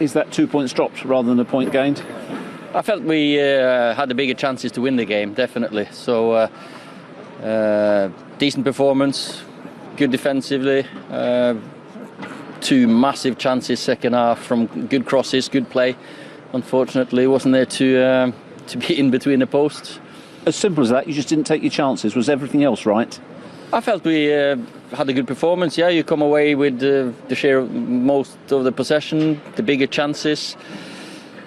Is that 2 points dropped rather than a point gained? I felt we had the bigger chances to win the game, definitely. So decent performance, good defensively, two massive chances second half from good crosses, good play. Unfortunately, wasn't there to be in between the posts. As simple as that, you just didn't take your chances. Was everything else right? I felt we had a good performance. Yeah, you come away with the share of most of the possession, the bigger chances.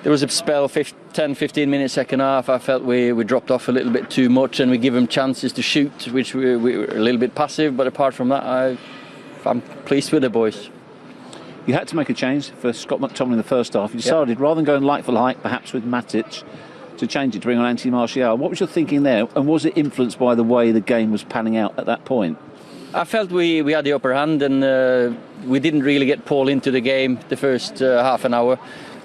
There was a spell, 10-15 minutes second half. I felt we dropped off a little bit too much, and we give them chances to shoot, which we were a little bit passive. But apart from that, I'm pleased with the boys. You had to make a change for Scott McTominay in the first half. You decided, rather than going like for like, perhaps with Matic, to change it to bring on Anthony Martial. What was your thinking there, and was it influenced by the way the game was panning out at that point? I felt we had the upper hand, and we didn't really get Paul into the game the first half an hour,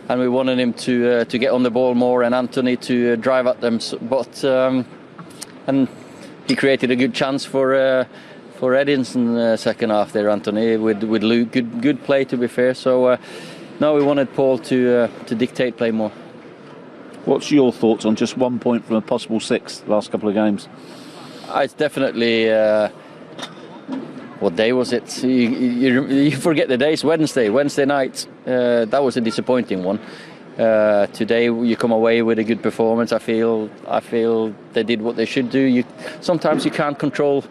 and we wanted him to get on the ball more and Anthony to drive at them. But and he created a good chance for Edinson second half there, Anthony, with Luke. Good play, to be fair. So no, we wanted Paul to dictate play more. What's your thoughts on just 1 point from a possible sixth last couple of games? It's definitely. What day was it? You forget the days. Wednesday night. That was a disappointing one. Today you come away with a good performance. I feel they did what they should do. Sometimes you can't control,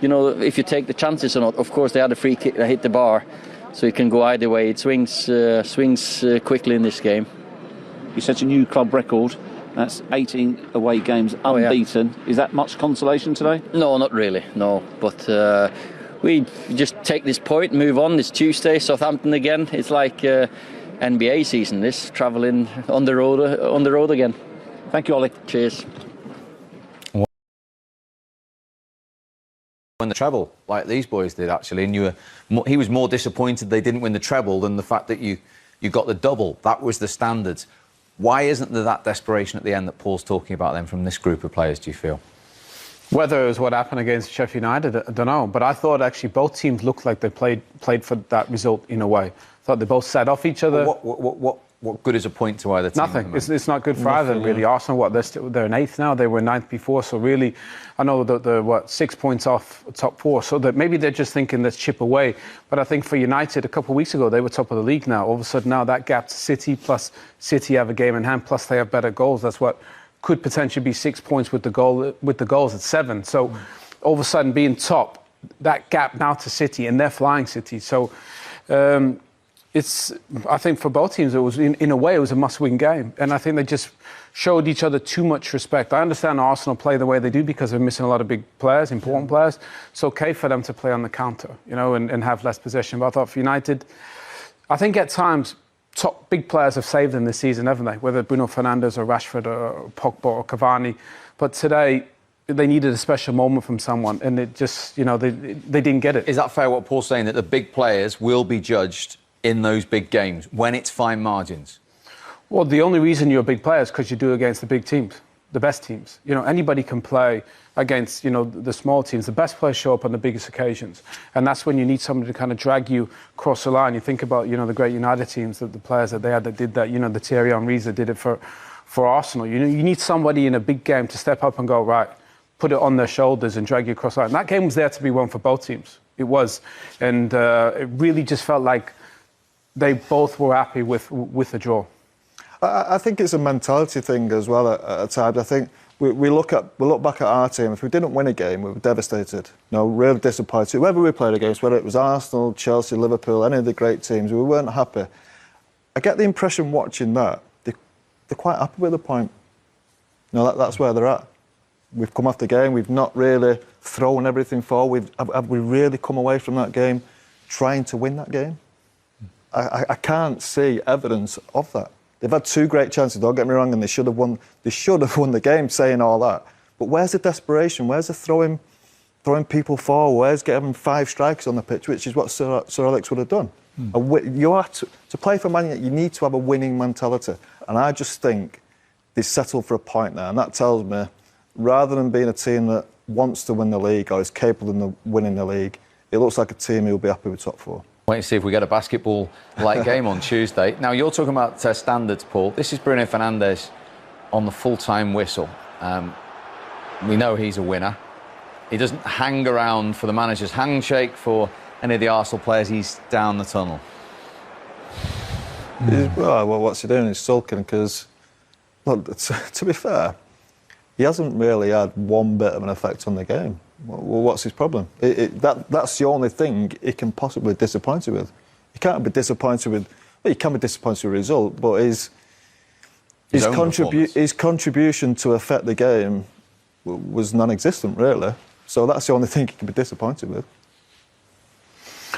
if you take the chances or not. Of course, they had a free kick that hit the bar, so it can go either way. It swings quickly in this game. You set a new club record. That's 18 away games unbeaten. Yeah. Is that much consolation today? No, not really. No, but we just take this point, move on. It's Tuesday, Southampton again. It's like NBA season. This travelling on the road again. Thank you, Ollie. Cheers. Win the treble like these boys did, actually, and he was more disappointed they didn't win the treble than the fact that you got the double. That was the standards. Why isn't there that desperation at the end that Paul's talking about then from this group of players, do you feel? Whether it was what happened against Sheffield United, I don't know. But I thought actually both teams looked like they played for that result in a way. I thought they both set off each other. What good is a point to either team? Nothing. It's not good for either, really. Arsenal, they're in eighth now. They were ninth before. So really, I know they're 6 points off top four. So that maybe they're just thinking, let's chip away. But I think for United, a couple of weeks ago, they were top of the league now. All of a sudden now that gap to City, plus City have a game in hand, plus they have better goals. That's what could potentially be 6 points with the goals at 7. So all of a sudden being top, that gap now to City, and they're flying City. So I think for both teams, it was in a way it was a must-win game, and I think they just showed each other too much respect. I understand Arsenal play the way they do because they're missing a lot of big players, important players. It's okay for them to play on the counter, and have less possession. But I thought for United, I think at times top big players have saved them this season, haven't they? Whether Bruno Fernandes or Rashford or Pogba or Cavani. But today, they needed a special moment from someone, and it just, they didn't get it. Is that fair, what Paul's saying, that the big players will be judged in those big games when it's fine margins? Well, the only reason you're a big player is because you do against the big teams, the best teams. Anybody can play against, the small teams. The best players show up on the biggest occasions. And that's when you need somebody to kind of drag you across the line. You think about, the great United teams, the players that they had that did that, the Thierry Henrys that did it for Arsenal. You need somebody in a big game to step up and go, right, put it on their shoulders and drag you across the line. And that game was there to be won for both teams. It was. And it really just felt like they both were happy with the draw. I think it's a mentality thing as well at times. I think we look back at our team. If we didn't win a game, we were devastated. Really disappointed. Whoever we played against, whether it was Arsenal, Chelsea, Liverpool, any of the great teams, we weren't happy. I get the impression watching that they're quite happy with the point. That's where they're at. We've come off the game. We've not really thrown everything forward. Have we really come away from that game trying to win that game? I can't see evidence of that. They've had two great chances, don't get me wrong, and they should have won the game, saying all that. But where's the desperation? Where's the throwing people forward? Where's getting 5 strikers on the pitch, which is what Sir Alex would have done? You have to play for Man United, you need to have a winning mentality. And I just think they settled for a point there. And that tells me, rather than being a team that wants to win the league or is capable of winning the league, it looks like a team who will be happy with top 4. Wait and see if we get a basketball-like game on Tuesday. Now, you're talking about standards, Paul. This is Bruno Fernandes on the full-time whistle. We know he's a winner. He doesn't hang around for the manager's handshake for any of the Arsenal players. He's down the tunnel. Well, what's he doing? He's sulking because, well, to be fair, he hasn't really had one bit of an effect on the game. Well, what's his problem? That's the only thing he can possibly disappoint you with. He can't be disappointed with... Well, he can be disappointed with the result, but his contribution to affect the game was non-existent, really. So that's the only thing he can be disappointed with.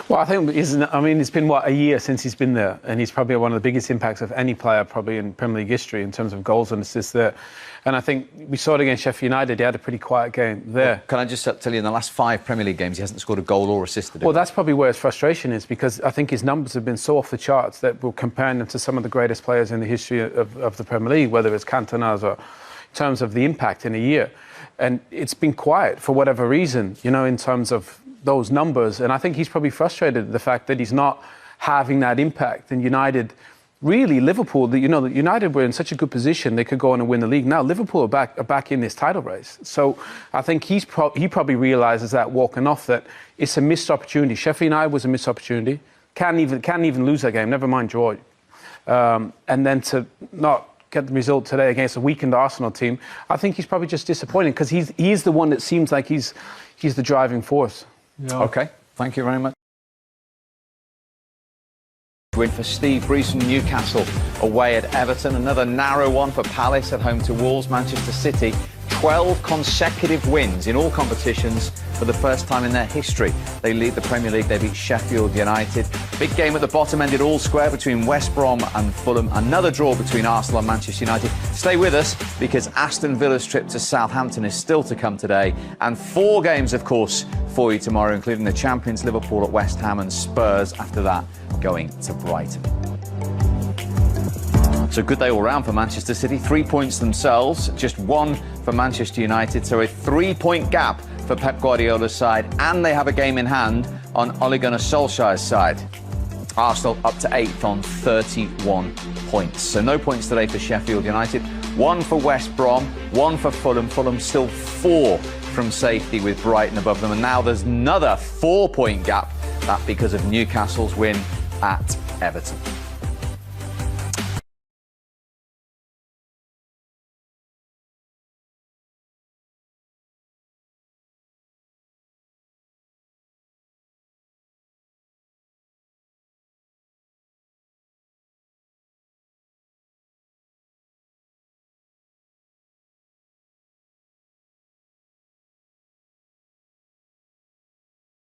Well, I think it's been, a year since he's been there, and he's probably one of the biggest impacts of any player probably in Premier League history in terms of goals and assists there. And I think we saw it against Sheffield United. He had a pretty quiet game there. Well, can I just tell you, in the last 5 Premier League games, he hasn't scored a goal or assisted. Well, that's probably where his frustration is, because I think his numbers have been so off the charts that we're comparing him to some of the greatest players in the history of the Premier League, whether it's Cantona's or in terms of the impact in a year. And it's been quiet for whatever reason, in terms of those numbers. And I think he's probably frustrated at the fact that he's not having that impact. And United, really, Liverpool, United were in such a good position, they could go on and win the league. Now Liverpool are back in this title race. So I think he probably realises that walking off, that it's a missed opportunity. Sheffield United was a missed opportunity. Can't even lose that game, never mind draw. And then to not get the result today against a weakened Arsenal team, I think he's probably just disappointed, because he's the one that seems like he's the driving force. Yeah. OK, thank you very much. Win for Steve Bruce from Newcastle away at Everton. Another narrow one for Palace at home to Wolves. Manchester City, 12 consecutive wins in all competitions for the first time in their history. They lead the Premier League. They beat Sheffield United. Big game at the bottom, ended all square between West Brom and Fulham. Another draw between Arsenal and Manchester United. Stay with us, because Aston Villa's trip to Southampton is still to come today. And 4 games, of course, for you tomorrow, including the champions Liverpool at West Ham and Spurs after that going to Brighton. So good day all round for Manchester City. 3 points themselves, just 1 for Manchester United. So a 3-point gap for Pep Guardiola's side, and they have a game in hand on Ole Gunnar Solskjaer's side. Arsenal up to 8th on 31 points. So no points today for Sheffield United. 1 for West Brom, 1 for Fulham. Fulham still 4 from safety with Brighton above them. And now there's another 4-point gap. That because of Newcastle's win at Everton.